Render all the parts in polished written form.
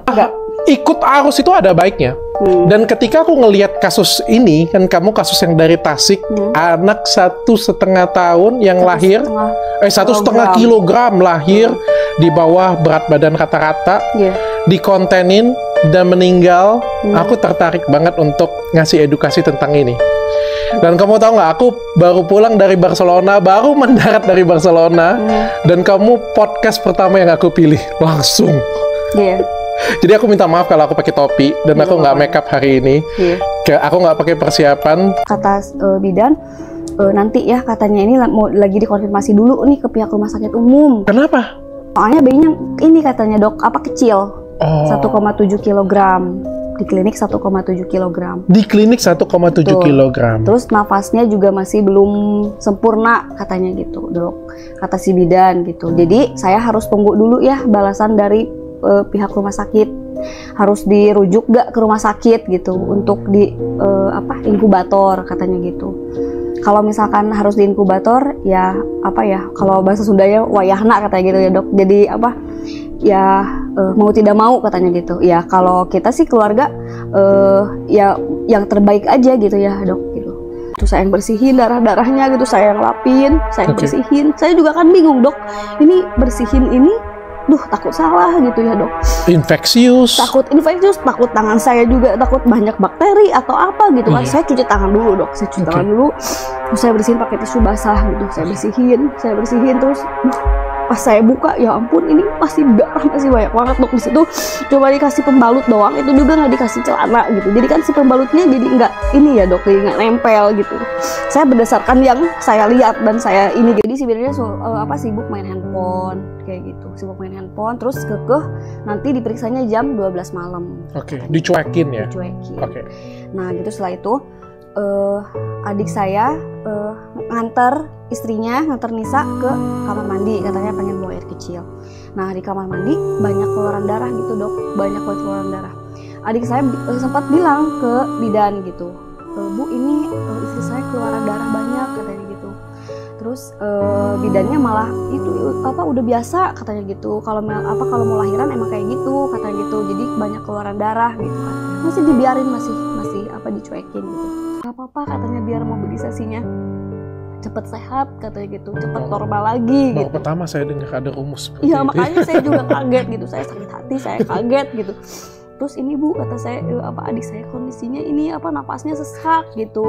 Enggak, ikut arus itu ada baiknya. Dan ketika aku ngelihat kasus ini, kan kamu kasus yang dari Tasik, anak 1,5 tahun yang lahir, 1,5 kilogram lahir di bawah berat badan rata-rata, dikontenin dan meninggal. Aku tertarik banget untuk ngasih edukasi tentang ini. Dan kamu tahu nggak, aku baru pulang dari Barcelona, baru mendarat dari Barcelona, dan kamu podcast pertama yang aku pilih langsung. Jadi aku minta maaf kalau aku pakai topi dan aku nggak make up hari ini. Aku nggak pakai persiapan. Kata bidan, nanti ya katanya ini mau lagi dikonfirmasi dulu nih ke pihak rumah sakit umum. Kenapa? Soalnya bayinya ini katanya dok, kecil, 1,7 kilogram. Di klinik 1,7 kilogram. Di klinik 1,7 kilogram. Terus nafasnya juga masih belum sempurna katanya gitu dok. Kata si bidan gitu. Jadi saya harus tunggu dulu ya balasan dari pihak rumah sakit, harus dirujuk gak ke rumah sakit gitu untuk di inkubator katanya gitu. Kalau misalkan harus di inkubator ya kalau bahasa Sundanya wayahna katanya gitu ya dok. Jadi mau tidak mau katanya gitu. Ya kalau kita sih keluarga ya yang terbaik aja gitu ya dok gitu. Terus saya yang bersihin darahnya gitu, saya yang lapin, saya yang bersihin. Saya juga kan bingung dok, ini bersihin ini takut salah gitu ya dok. Infeksius. Takut infeksius, takut tangan saya juga takut banyak bakteri atau apa gitu kan. Saya cuci tangan dulu dok, saya cuci tangan dulu. Terus saya bersihin pakai tisu basah gitu. Saya bersihin terus pas saya buka ya ampun ini masih darah, masih banyak banget dok di situ. Coba dikasih pembalut doang, itu juga nggak dikasih celana gitu. Jadi kan si pembalutnya jadi nggak ini ya dok, jadi nggak nempel gitu. Saya berdasarkan yang saya lihat dan saya ini, jadi sebenarnya sibuk main handphone kayak gitu, sibuk main handphone terus nanti diperiksanya jam 12 malam. Dicuekin ya. Nah gitu, setelah itu adik saya nganter Nisa ke kamar mandi, katanya pengen buang air kecil. Nah di kamar mandi banyak keluaran darah gitu dok, banyak keluaran darah. Adik saya sempat bilang ke bidan gitu, Bu ini istri saya keluaran darah banyak katanya gitu. Terus bidannya malah udah biasa katanya gitu, kalau mau lahiran emang kayak gitu katanya gitu, jadi banyak keluaran darah gitu kan. Masih dibiarin, masih dicuekin gitu. Gak apa-apa katanya, biar mobilisasinya cepet sehat katanya gitu, cepet normal lagi gitu. Pertama saya dengar ada rumus seperti itu. Makanya saya juga kaget gitu, saya sakit hati, saya kaget gitu. Terus ini Bu, kata saya adik saya kondisinya ini napasnya sesak gitu.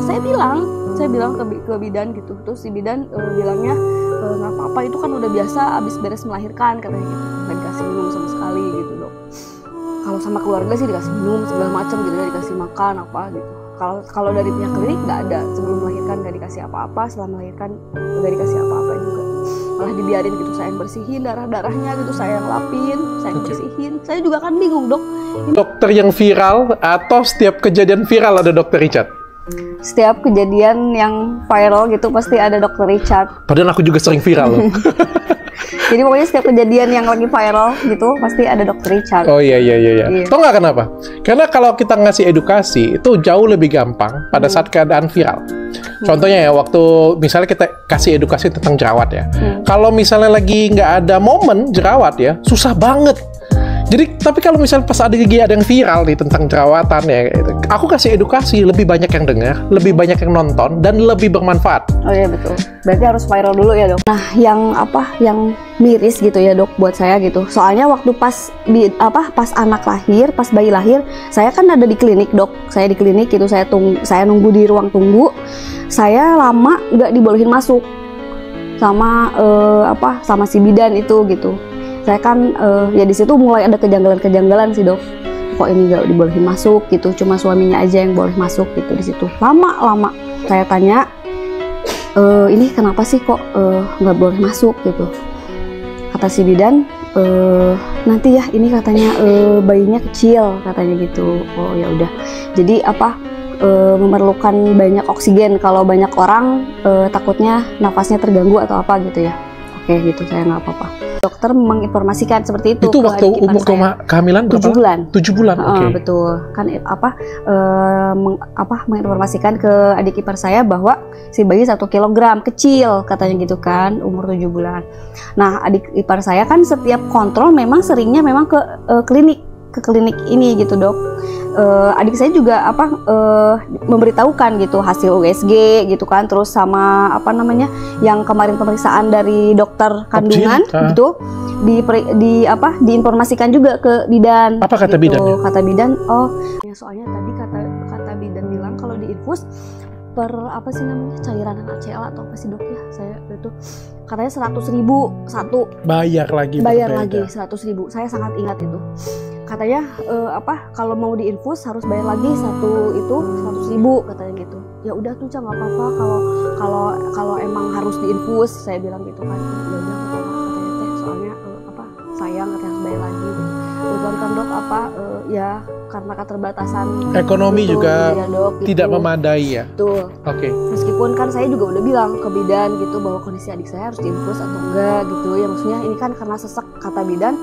Saya bilang ke bidan gitu. Terus si bidan bilangnya nggak apa-apa, itu kan udah biasa abis beres melahirkan katanya gitu. Nggak dikasih minum sama sekali gitu dok. Kalau sama keluarga sih dikasih minum segala macam gitu ya, dikasih makan apa gitu. Kalau dari pihak klinik nggak ada, sebelum melahirkan nggak dikasih apa-apa, setelah melahirkan nggak dikasih apa-apa juga. Malah dibiarin gitu, saya yang bersihin darahnya gitu, saya yang lapin, saya yang bersihin. Saya juga kan bingung dok. Dokter yang viral atau setiap kejadian viral ada dokter Richard? Setiap kejadian yang viral gitu pasti ada dokter Richard. Padahal aku juga sering viral loh. Jadi pokoknya setiap kejadian yang lagi viral gitu pasti ada dokter Richard. Oh iya. Tahu nggak kenapa? Karena kalau kita ngasih edukasi itu jauh lebih gampang pada saat keadaan viral. Contohnya ya, waktu misalnya kita kasih edukasi tentang jerawat ya. Kalau misalnya lagi nggak ada momen jerawat ya, susah banget. Jadi, tapi kalau misalnya pas ada yang viral nih tentang jerawatan ya, aku kasih edukasi, lebih banyak yang dengar, lebih banyak yang nonton, dan lebih bermanfaat. Oh iya betul. Berarti harus viral dulu ya dok. Nah, yang miris gitu ya dok buat saya gitu. Soalnya waktu pas anak lahir, pas bayi lahir, saya kan ada di klinik dok. Saya di klinik gitu, saya nunggu di ruang tunggu. Saya lama nggak dibolehin masuk sama sama si bidan itu gitu. Saya kan ya di situ mulai ada kejanggalan sih dok. Kok ini nggak dibolehin masuk gitu, cuma suaminya aja yang boleh masuk gitu di situ. Lama saya tanya, ini kenapa sih kok nggak boleh masuk gitu? Kata si bidan, nanti ya ini katanya bayinya kecil katanya gitu. Oh ya udah. Jadi memerlukan banyak oksigen. Kalau banyak orang takutnya nafasnya terganggu atau apa gitu ya. Oke gitu, saya nggak apa-apa. Dokter menginformasikan seperti itu. Itu waktu umur kehamilan berapa? 7 bulan. 7 bulan, oke. Betul. Kan menginformasikan ke adik ipar saya bahwa si bayi 1 kilogram, kecil katanya gitu kan, umur 7 bulan. Nah, adik ipar saya kan setiap kontrol memang seringnya ke klinik ke klinik ini gitu dok. Adik saya juga memberitahukan gitu hasil USG gitu kan, terus sama yang kemarin pemeriksaan dari dokter kandungan gitu diinformasikan juga ke bidan. Apa kata gitu. bidan? Kata bidan, ya soalnya tadi kata bidan bilang kalau diinfus cairan HCl atau apa sih dok ya, saya itu katanya 100.000 satu. Bayar lagi 100.000. Saya sangat ingat itu. Katanya kalau mau diinfus harus bayar lagi 100.000 katanya gitu. Ya udah tuh nggak apa-apa kalau emang harus diinfus, saya bilang gitu kan. Ya udah nggak apa-apa katanya teh, soalnya sayang katanya harus bayar lagi gitu. Kebetulan kan dok ya karena keterbatasan ekonomi gitu, juga ya dok, tidak gitu. Memadai ya. Betul. Oke. Meskipun kan saya juga udah bilang ke bidan gitu bahwa kondisi adik saya harus diinfus atau enggak gitu. Ya maksudnya ini kan karena sesek, kata bidan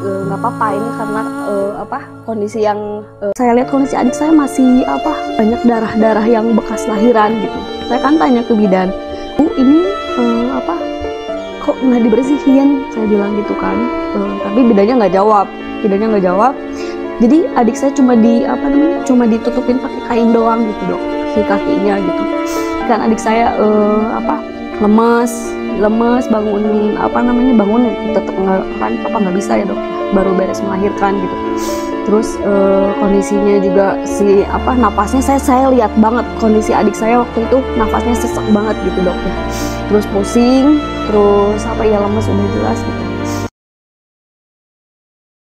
nggak apa-apa ini karena kondisi yang saya lihat kondisi adik saya masih banyak darah-darah yang bekas lahiran gitu. Saya kan tanya ke bidan, ini kok nggak dibersihin? Saya bilang gitu kan. Tapi bidannya nggak jawab. Jadi adik saya cuma ditutupin pakai kain doang gitu dok, si kakinya gitu. Kan adik saya lemes bangun tetap nggak bisa ya dok, baru beres melahirkan gitu. Terus kondisinya juga napasnya saya lihat banget kondisi adik saya waktu itu, nafasnya sesak banget gitu dok ya. Terus pusing, terus lemes udah jelas gitu.